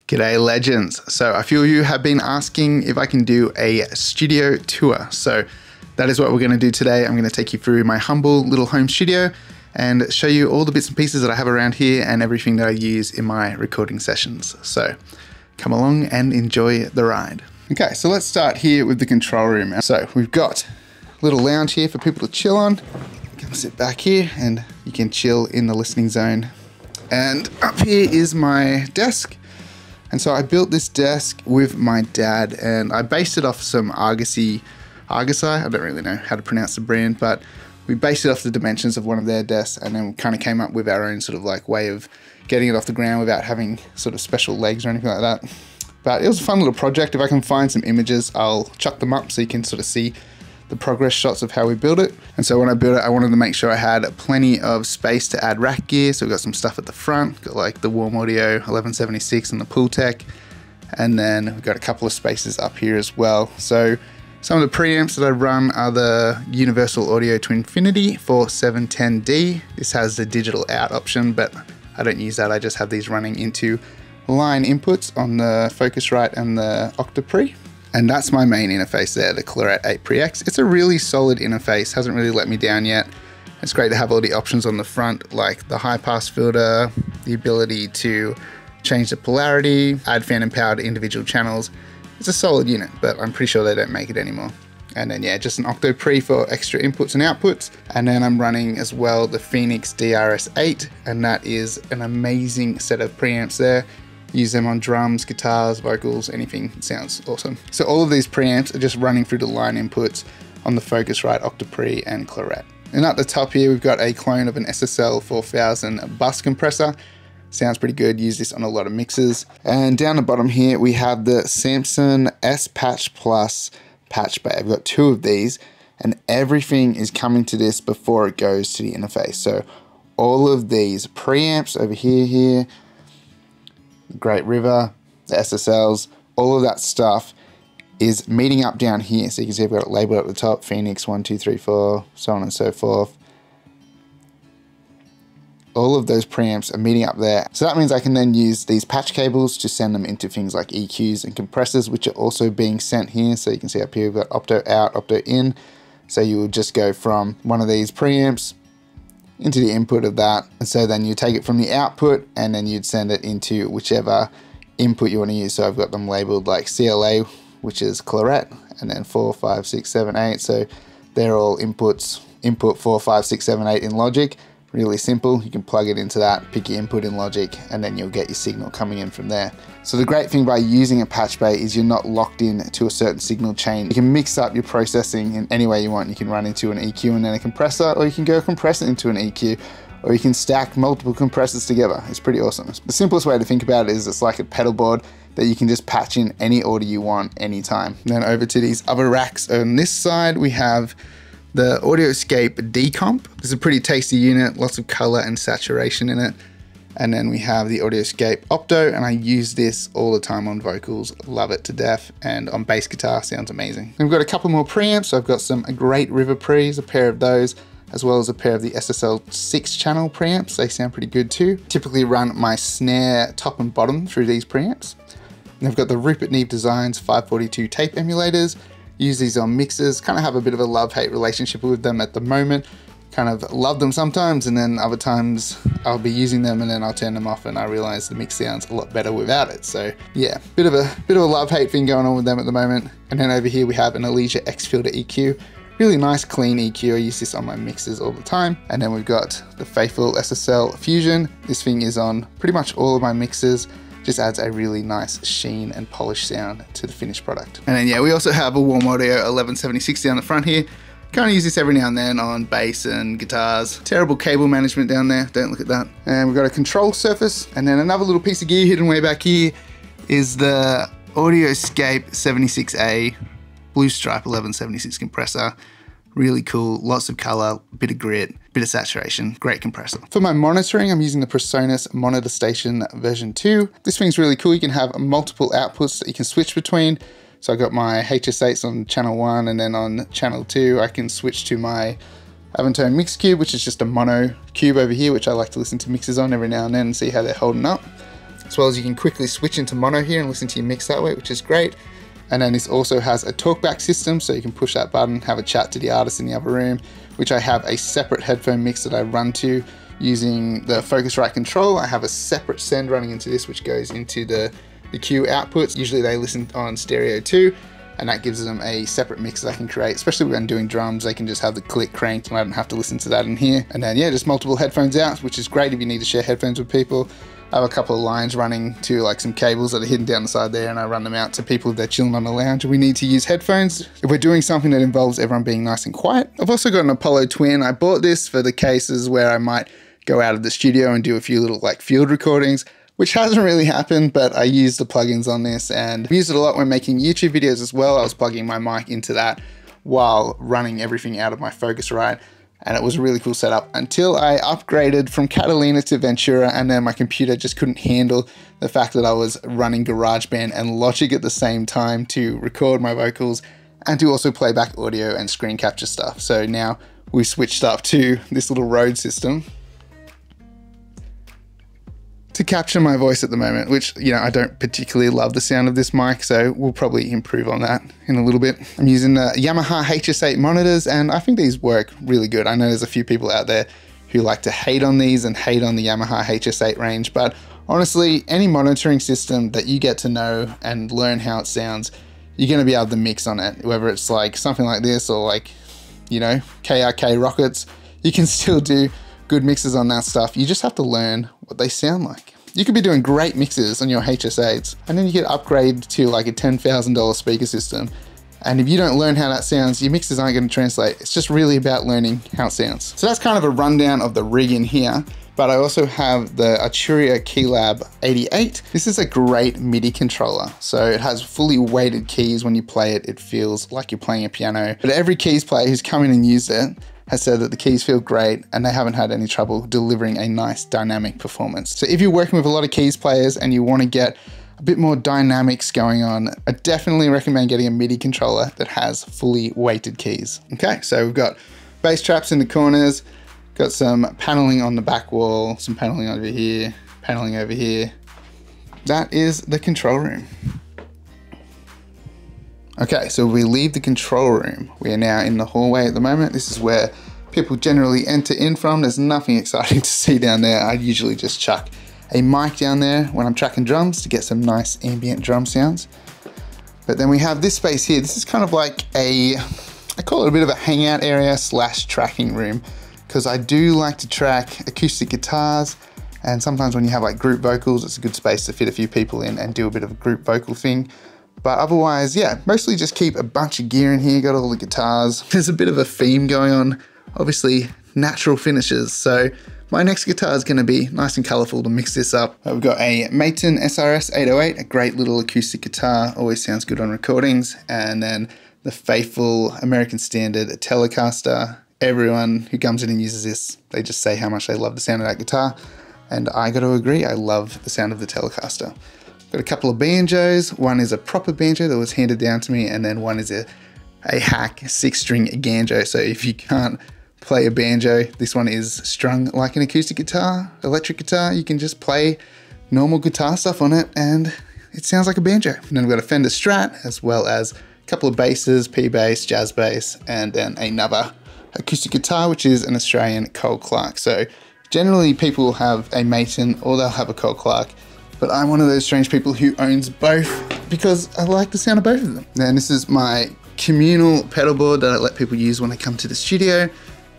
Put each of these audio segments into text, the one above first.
G'day legends. So a few of you have been asking if I can do a studio tour. So that is what we're going to do today. I'm going to take you through my humble little home studio and show you all the bits and pieces that I have around here and everything that I use in my recording sessions. So come along and enjoy the ride. Okay, so let's start here with the control room. So we've got a little lounge here for people to chill on. You can sit back here and you can chill in the listening zone. And up here is my desk. And so I built this desk with my dad and I based it off some Argosy, I don't really know how to pronounce the brand, but we based it off the dimensions of one of their desks and then we kind of came up with our own sort of like way of getting it off the ground without having sort of special legs or anything like that. But it was a fun little project. If I can find some images, I'll chuck them up so you can sort of see the progress shots of how we built it. And so when I built it, I wanted to make sure I had plenty of space to add rack gear. So we've got some stuff at the front, got like the Warm Audio 1176 and the Pool Tech. And then we've got a couple of spaces up here as well. So some of the preamps that I run are the Universal Audio to Infinity for 710D. This has the digital out option, but I don't use that. I just have these running into line inputs on the Focusrite and the Octopre. And that's my main interface there, the Clarett 8 Pre-X. It's a really solid interface, hasn't really let me down yet. It's great to have all the options on the front, like the high pass filter, the ability to change the polarity, add fan and power to individual channels. It's a solid unit, but I'm pretty sure they don't make it anymore. And then yeah, just an Octopre for extra inputs and outputs. And then I'm running as well the Phoenix DRS8, and that is an amazing set of preamps there. Use them on drums, guitars, vocals, anything. It sounds awesome. So all of these preamps are just running through the line inputs on the Focusrite, Octopre, and Clarett. And at the top here, we've got a clone of an SSL 4000 bus compressor. Sounds pretty good. Use this on a lot of mixes. And down the bottom here, we have the Samson S Patch Plus patch bay. I've got two of these, and everything is coming to this before it goes to the interface. So all of these preamps over here, Great River, the SSLs, all of that stuff is meeting up down here. So you can see I've got it labeled at the top, Phoenix 1, 2, 3, 4, so on and so forth. All of those preamps are meeting up there. So that means I can then use these patch cables to send them into things like EQs and compressors, which are also being sent here. So you can see up here, we've got opto out, opto in. So you would just go from one of these preamps into the input of that, and so then you take it from the output and then you'd send it into whichever input you want to use. So I've got them labeled like CLA, which is Clarett, and then 4, 5, 6, 7, 8. So they're all inputs, input 4, 5, 6, 7, 8 in Logic. Really simple. You can plug it into that, pick your input in Logic, and then you'll get your signal coming in from there. So the great thing by using a patch bay is you're not locked in to a certain signal chain. You can mix up your processing in any way you want. You can run into an EQ and then a compressor, or you can go compressor into an EQ, or you can stack multiple compressors together. It's pretty awesome. The simplest way to think about it is it's like a pedal board that you can just patch in any order you want anytime. And then over to these other racks on this side, we have the AudioScape D-Comp. It's a pretty tasty unit, lots of color and saturation in it. And then we have the AudioScape Opto, and I use this all the time on vocals, love it to death, and on bass guitar, sounds amazing. And we've got a couple more preamps, so I've got some Great River pre's, a pair of those, as well as a pair of the SSL 6-channel preamps. They sound pretty good too. Typically run my snare top and bottom through these preamps. And I've got the Rupert Neve Designs 542 tape emulators. Use these on mixes, kind of have a bit of a love-hate relationship with them at the moment. Kind of love them sometimes, and then other times I'll be using them and then I'll turn them off and I realize the mix sounds a lot better without it. So yeah, bit of a love-hate thing going on with them at the moment. And then over here we have an Elysia X Filter EQ. Really nice, clean EQ. I use this on my mixes all the time. And then we've got the faithful SSL Fusion. This thing is on pretty much all of my mixes. Just adds a really nice sheen and polished sound to the finished product. And then yeah, we also have a Warm Audio 1176 down the front here. Kind of use this every now and then on bass and guitars. Terrible cable management down there, don't look at that. And we've got a control surface, and then another little piece of gear hidden way back here is the AudioScape 76A Blue Stripe 1176 compressor. Really cool, lots of color, bit of grit, bit of saturation, great compressor. For my monitoring, I'm using the PreSonus Monitor Station version 2. This thing's really cool. You can have multiple outputs that you can switch between. So I got my HS8s on channel 1, and then on channel 2, I can switch to my Avantone Mix Cube, which is just a mono cube over here, which I like to listen to mixes on every now and then and see how they're holding up. as well as you can quickly switch into mono here and listen to your mix that way, which is great. And then this also has a talkback system, so you can push that button, have a chat to the artist in the other room, which I have a separate headphone mix that I run to using the Focusrite control. I have a separate send running into this, which goes into the Q outputs. Usually they listen on stereo too, and that gives them a separate mix that I can create, especially when doing drums. They can just have the click cranked and I don't have to listen to that in here. And then yeah, just multiple headphones out, which is great if you need to share headphones with people. I have a couple of lines running to like some cables that are hidden down the side there, and I run them out to people if they're chilling on the lounge and we need to use headphones. If we're doing something that involves everyone being nice and quiet. I've also got an Apollo Twin. I bought this for the cases where I might go out of the studio and do a few little like field recordings, which hasn't really happened, but I use the plugins on this and I use it a lot when making YouTube videos as well. I was plugging my mic into that while running everything out of my Focusrite. And it was a really cool setup until I upgraded from Catalina to Ventura, and then my computer just couldn't handle the fact that I was running GarageBand and Logic at the same time to record my vocals and to also play back audio and screen capture stuff. So now we switched up to this little Rode system to capture my voice at the moment, which, you know, I don't particularly love the sound of this mic, so we'll probably improve on that in a little bit. I'm using the Yamaha HS8 monitors, and I think these work really good. I know there's a few people out there who like to hate on these and hate on the Yamaha HS8 range, but honestly, any monitoring system that you get to know and learn how it sounds, you're gonna be able to mix on it. Whether it's like something like this or like, you know, KRK Rockets, you can still do good mixes on that stuff. You just have to learn what they sound like. You could be doing great mixes on your HS8s, and then you get upgraded to like a $10,000 speaker system. And if you don't learn how that sounds, your mixes aren't going to translate. It's just really about learning how it sounds. So that's kind of a rundown of the rig in here. But I also have the Arturia Keylab 88. This is a great MIDI controller. So it has fully weighted keys. When you play it, it feels like you're playing a piano. But every keys player who's come in and used it has said that the keys feel great and they haven't had any trouble delivering a nice dynamic performance. So if you're working with a lot of keys players and you want to get a bit more dynamics going on, I definitely recommend getting a MIDI controller that has fully weighted keys. Okay, so we've got bass traps in the corners, got some paneling on the back wall, some paneling over here, paneling over here. That is the control room. Okay, so we leave the control room. We are now in the hallway at the moment. This is where people generally enter in from. There's nothing exciting to see down there. I usually just chuck a mic down there when I'm tracking drums to get some nice ambient drum sounds. But then we have this space here. This is kind of like I call it a bit of a hangout area / tracking room, because I do like to track acoustic guitars, and sometimes when you have like group vocals, it's a good space to fit a few people in and do a bit of a group vocal thing. But otherwise, yeah, mostly just keep a bunch of gear in here, got all the guitars. There's a bit of a theme going on, obviously natural finishes. So my next guitar is gonna be nice and colorful to mix this up. We've got a Maton SRS 808, a great little acoustic guitar, always sounds good on recordings. And then the faithful American Standard Telecaster. Everyone who comes in and uses this, they just say how much they love the sound of that guitar. And I gotta agree, I love the sound of the Telecaster. Got a couple of banjos. One is a proper banjo that was handed down to me, and then one is a hack 6-string ganjo. So if you can't play a banjo, this one is strung like an acoustic guitar, electric guitar. You can just play normal guitar stuff on it and it sounds like a banjo. And then we've got a Fender Strat, as well as a couple of basses, P bass, jazz bass, and then another acoustic guitar, which is an Australian Cole Clark. So generally people have a Maton or they'll have a Cole Clark. But I'm one of those strange people who owns both because I like the sound of both of them. And this is my communal pedal board that I let people use when they come to the studio,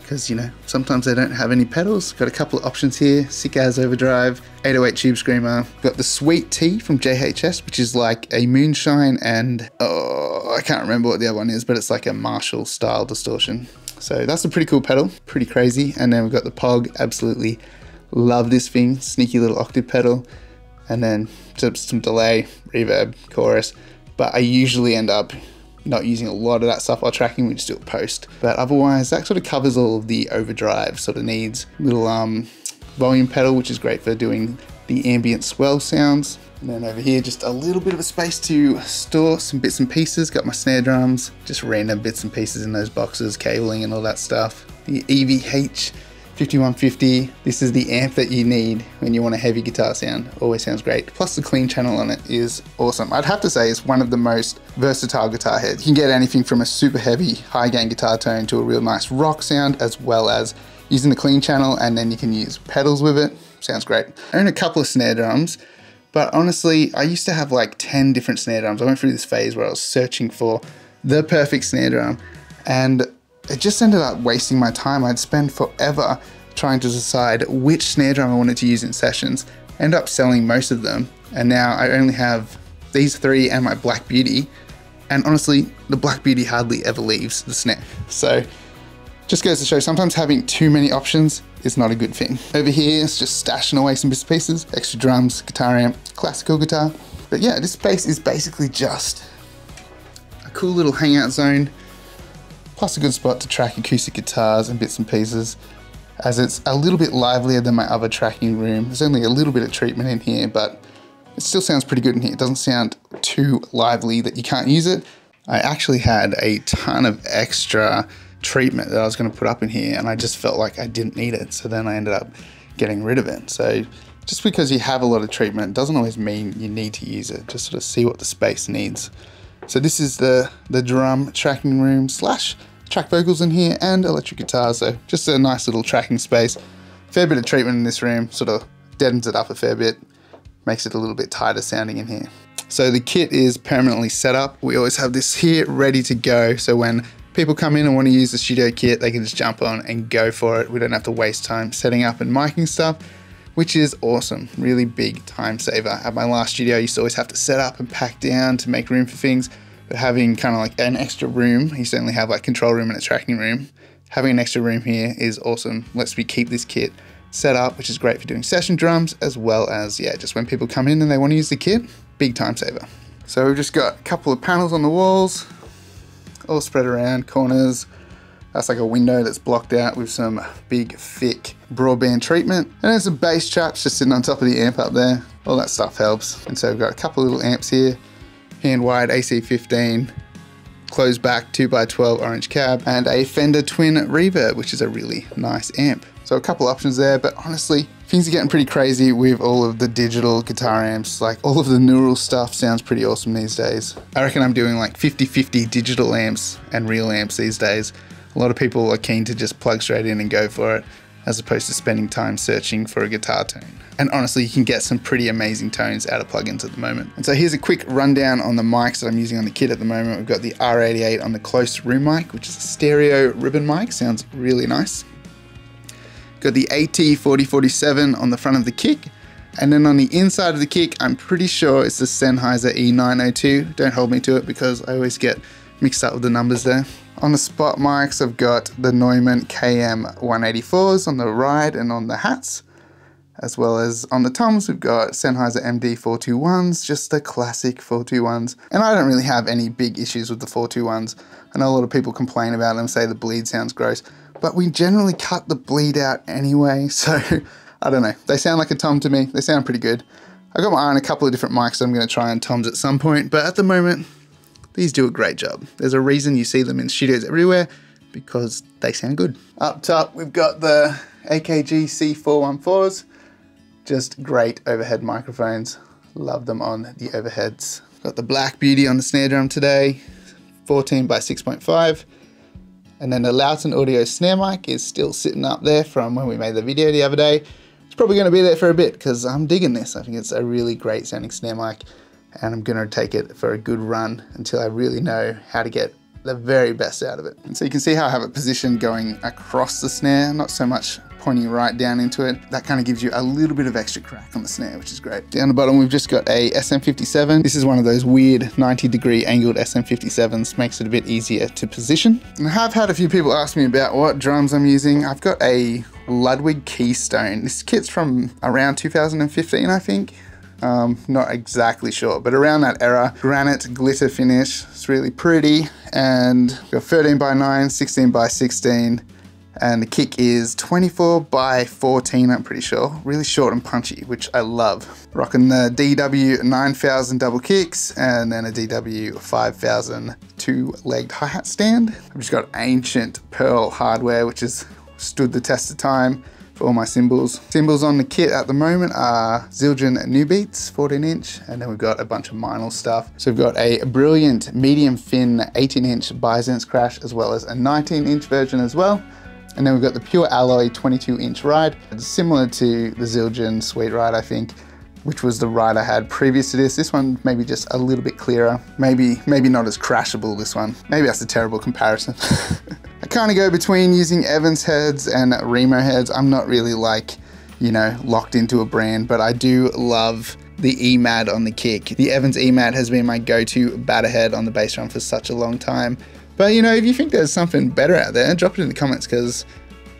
because, you know, sometimes they don't have any pedals. Got a couple of options here, sick as overdrive, 808 tube screamer. Got the Sweet Tea from JHS, which is like a moonshine and, oh, I can't remember what the other one is, but it's like a Marshall style distortion. So that's a pretty cool pedal, pretty crazy. And then we've got the Pog, absolutely love this thing, sneaky little octave pedal. And then some delay, reverb, chorus. But I usually end up not using a lot of that stuff while tracking, we just do it post. But otherwise, that sort of covers all of the overdrive, sort of needs. Little volume pedal, which is great for doing the ambient swell sounds. And then over here, just a little bit of a space to store some bits and pieces. Got my snare drums, just random bits and pieces in those boxes, cabling and all that stuff. The EVH 5150. This is the amp that you need when you want a heavy guitar sound. Always sounds great. Plus the clean channel on it is awesome. I'd have to say it's one of the most versatile guitar heads. You can get anything from a super heavy high gain guitar tone to a real nice rock sound, as well as using the clean channel, and then you can use pedals with it. Sounds great. I own a couple of snare drums, but honestly, I used to have like 10 different snare drums. I went through this phase where I was searching for the perfect snare drum, and it just ended up wasting my time. I'd spend forever trying to decide which snare drum I wanted to use in sessions, end up selling most of them, and now I only have these three and my Black Beauty, and honestly, the Black Beauty hardly ever leaves the snare. So just goes to show sometimes having too many options is not a good thing. Over here, it's just stashing away some bits and pieces, extra drums, guitar amp, classical guitar. But yeah, this space is basically just a cool little hangout zone, plus a good spot to track acoustic guitars and bits and pieces, as it's a little bit livelier than my other tracking room. There's only a little bit of treatment in here, but it still sounds pretty good in here. It doesn't sound too lively that you can't use it. I actually had a ton of extra treatment that I was going to put up in here, and I just felt like I didn't need it, so then I ended up getting rid of it. So just because you have a lot of treatment doesn't always mean you need to use it. Just sort of see what the space needs. So this is the drum tracking room slash track vocals in here and electric guitar, so just a nice little tracking space. Fair bit of treatment in this room, sort of deadens it up a fair bit, makes it a little bit tighter sounding in here. So the kit is permanently set up. We always have this here ready to go, so when people come in and want to use the studio kit, they can just jump on and go for it. We don't have to waste time setting up and miking stuff, which is awesome. Really big time saver. At my last studio, I used to always have to set up and pack down to make room for things, but having kind of like an extra room, you certainly have like control room and a tracking room. Having an extra room here is awesome. Lets me keep this kit set up, which is great for doing session drums, as well as, yeah, just when people come in and they want to use the kit, big time saver. So we've just got a couple of panels on the walls, all spread around, corners. That's like a window that's blocked out with some big, thick broadband treatment. And there's some bass traps just sitting on top of the amp up there. All that stuff helps. And so we've got a couple of little amps here, hand wired AC15, closed back 2x12 orange cab, and a Fender Twin Reverb, which is a really nice amp. So a couple options there, but honestly, things are getting pretty crazy with all of the digital guitar amps. Like all of the neural stuff sounds pretty awesome these days. I reckon I'm doing like 50-50 digital amps and real amps these days. A lot of people are keen to just plug straight in and go for it, as opposed to spending time searching for a guitar tone. And honestly, you can get some pretty amazing tones out of plugins at the moment. And so here's a quick rundown on the mics that I'm using on the kit at the moment. We've got the R88 on the close room mic, which is a stereo ribbon mic, sounds really nice. Got the AT4047 on the front of the kick. And then on the inside of the kick, I'm pretty sure it's the Sennheiser E902. Don't hold me to it because I always get mixed up with the numbers there. On the spot mics, I've got the Neumann KM184s on the ride and on the hats, as well as on the toms, we've got Sennheiser MD421s, just the classic 421s. And I don't really have any big issues with the 421s. I know a lot of people complain about them, say the bleed sounds gross, but we generally cut the bleed out anyway, so I don't know. They sound like a tom to me. They sound pretty good. I got my eye on a couple of different mics that I'm going to try on toms at some point, but at the moment, these do a great job. There's a reason you see them in studios everywhere, because they sound good. Up top, we've got the AKG C414s. Just great overhead microphones. Love them on the overheads. Got the Black Beauty on the snare drum today, 14 by 6.5. And then the Loughton Audio snare mic is still sitting up there from when we made the video the other day. It's probably going to be there for a bit because I'm digging this. I think it's a really great sounding snare mic, and I'm going to take it for a good run until I really know how to get the very best out of it. And so you can see how I have it positioned going across the snare, not so much pointing right down into it. That kind of gives you a little bit of extra crack on the snare, which is great. Down the bottom, we've just got a SM57. This is one of those weird 90-degree angled SM57s, makes it a bit easier to position. And I have had a few people ask me about what drums I'm using. I've got a Ludwig Keystone. This kit's from around 2015, I think. Not exactly sure, but around that era. Granite glitter finish. It's really pretty. And got 13 by 9, 16 by 16. And the kick is 24 by 14, I'm pretty sure. Really short and punchy, which I love. Rocking the DW 9000 double kicks, and then a DW 5000 two-legged hi-hat stand. I've just got ancient Pearl hardware, which is stood the test of time for all my cymbals. Cymbals on the kit at the moment are Zildjian New Beats 14-inch, and then we've got a bunch of Meinl stuff. So we've got a brilliant medium fin 18-inch Byzance crash, as well as a 19-inch version as well. And then we've got the pure alloy 22-inch ride. It's similar to the Zildjian Sweet Ride, I think, which was the ride I had previous to this. This one maybe just a little bit clearer. Maybe not as crashable, this one. Maybe that's a terrible comparison. I kind of go between using Evans heads and Remo heads. I'm not really like, you know, locked into a brand, but I do love the EMAD on the kick. The Evans EMAD has been my go-to batter head on the bass drum for such a long time. But you know, if you think there's something better out there, drop it in the comments, because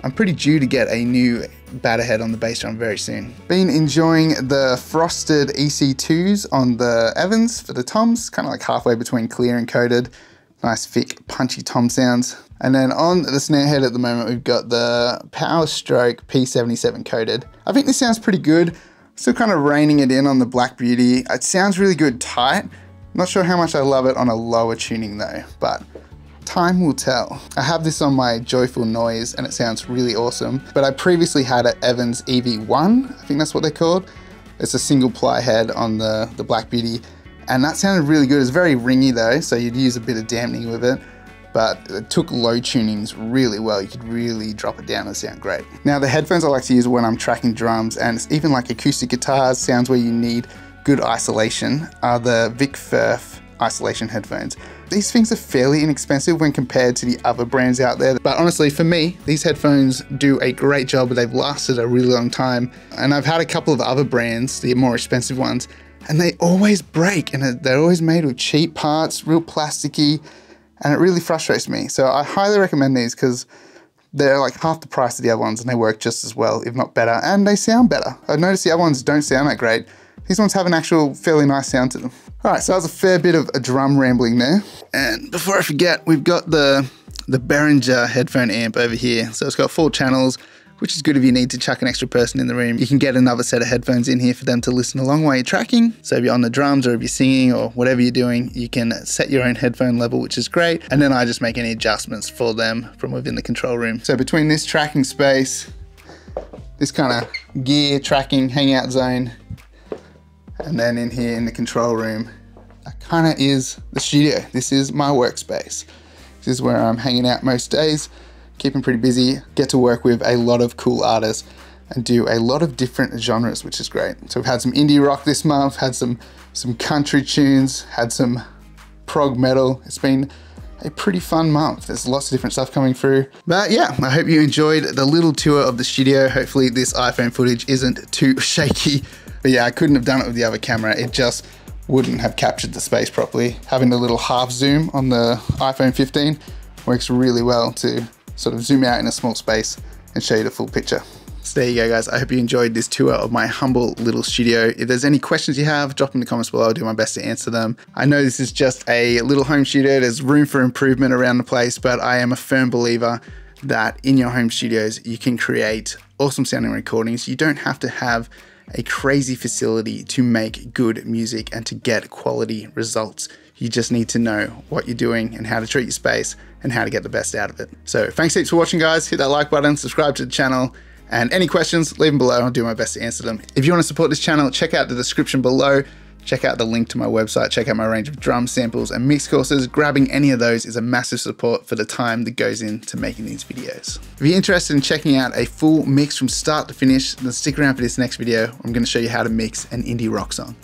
I'm pretty due to get a new batter head on the bass drum very soon. Been enjoying the frosted EC2s on the Evans for the toms, kind of like halfway between clear and coated. Nice thick punchy tom sounds. And then on the snare head at the moment, we've got the Power Stroke P77 coated. I think this sounds pretty good. Still kind of reining it in on the Black Beauty. It sounds really good tight. Not sure how much I love it on a lower tuning though, but time will tell. I have this on my Joyful Noise and it sounds really awesome, but I previously had an Evans EV1, I think that's what they're called. It's a single ply head on the Black Beauty, and that sounded really good. It's very ringy though, so you'd use a bit of dampening with it, but it took low tunings really well. You could really drop it down and sound great. Now the headphones I like to use when I'm tracking drums, and it's even like acoustic guitars, sounds where you need good isolation, are the Vic Firth isolation headphones. These things are fairly inexpensive when compared to the other brands out there, but honestly for me, these headphones do a great job. They've lasted a really long time, and I've had a couple of other brands, the more expensive ones, and they always break, and they're always made with cheap parts, real plasticky, and it really frustrates me. So I highly recommend these because they're like half the price of the other ones and they work just as well, if not better, and they sound better. I've noticed the other ones don't sound that great. These ones have an actual fairly nice sound to them. All right, so that was a fair bit of a drum rambling there. And before I forget, we've got the Behringer headphone amp over here. So it's got 4 channels, which is good if you need to chuck an extra person in the room. You can get another set of headphones in here for them to listen along while you're tracking. So if you're on the drums or if you're singing or whatever you're doing, you can set your own headphone level, which is great. And then I just make any adjustments for them from within the control room. So between this tracking space, this kind of gear tracking hangout zone, and then in here in the control room, that kind of is the studio. This is my workspace. This is where I'm hanging out most days, keeping pretty busy, get to work with a lot of cool artists and do a lot of different genres, which is great. So we've had some indie rock this month, had some country tunes, had some prog metal. It's been a pretty fun month. There's lots of different stuff coming through. But yeah, I hope you enjoyed the little tour of the studio. Hopefully this iPhone footage isn't too shaky. But yeah, I couldn't have done it with the other camera. It just wouldn't have captured the space properly. Having the little half zoom on the iPhone 15 works really well to sort of zoom out in a small space and show you the full picture. So there you go, guys. I hope you enjoyed this tour of my humble little studio. If there's any questions you have, drop them in the comments below. I'll do my best to answer them. I know this is just a little home studio. There's room for improvement around the place, but I am a firm believer that in your home studios, you can create awesome sounding recordings. You don't have to have a crazy facility to make good music and to get quality results. You just need to know what you're doing and how to treat your space and how to get the best out of it. So thanks heaps for watching, guys. Hit that like button, subscribe to the channel, and any questions, leave them below. I'll do my best to answer them. If you want to support this channel, check out the description below. Check out the link to my website. Check out my range of drum samples and mix courses. Grabbing any of those is a massive support for the time that goes into making these videos. If you're interested in checking out a full mix from start to finish, then stick around for this next video. I'm going to show you how to mix an indie rock song.